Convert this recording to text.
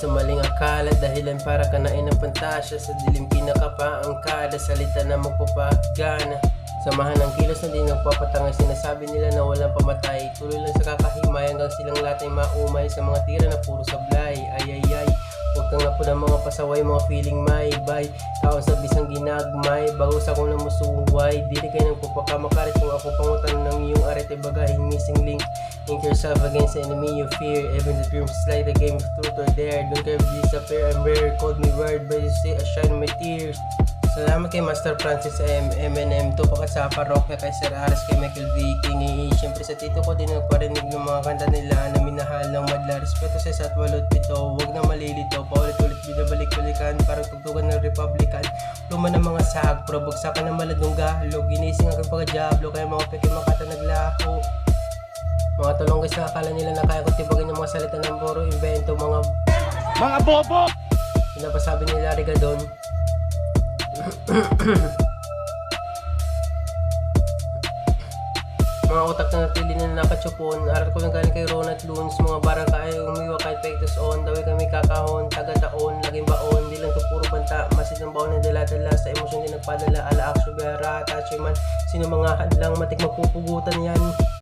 sa maling akala, dahilan para kanain ng pantasya. Sa dilim kinakapaangkada, salita na magpapagana. Samahan ng kilos na di nagpapatangay, sinasabi nila na walang pamatay. Tuloy lang sa kakahimay hanggang silang lahat ay maumay sa mga tira na puro sablay. Ay, huwag kang nga po ng mga pasaway, mga feeling may bay. Taon sa bisang ginagmay, bagos ako na musuway. Dili kayo nang pupakamakarit kung ako pangutan ng iyong arete bagahin. Missing link, link yourself against the enemy you fear. Even the dreams like the game of truth or dare. Don't care if disappear, I'm rare. Called me word, but you say I shine my tears. Salamat kay Master Francis M&M, tupakat sa parokya, kay Sir Aras, kay Michael V. King. Siyempre sa tito ko din nagparinig ng mga kanta nila na minahal ng madla. Respeto sa isa't walot pito, huwag na malilito. Paulit-ulit binabalik-balikan, parang tugtugan ng Republican. Luma ng mga sahag, probagsakan ng maladong galo. Ginising ang pagka-diablo, kaya mga peke makata naglaho. Mga tulonggis na akala nila na kaya kong tibagin ng mga salita ng puro invento. Mga bobo! Pinapasabi nila Rigadon. Mga utak na natili na nakatsupon. Aral ko lang galing kay Ronald Loons. Mga barang kaya umiwa kahit pektos on. Daway kami kakahon, taga-taon, laging baon. Di lang to puro banta, masid ng baon ng dala-dala. Sa emosyon din nagpadala, ala aksyo, biyara, touchy man. Sino mga hadlang, matik magpupugutan yan.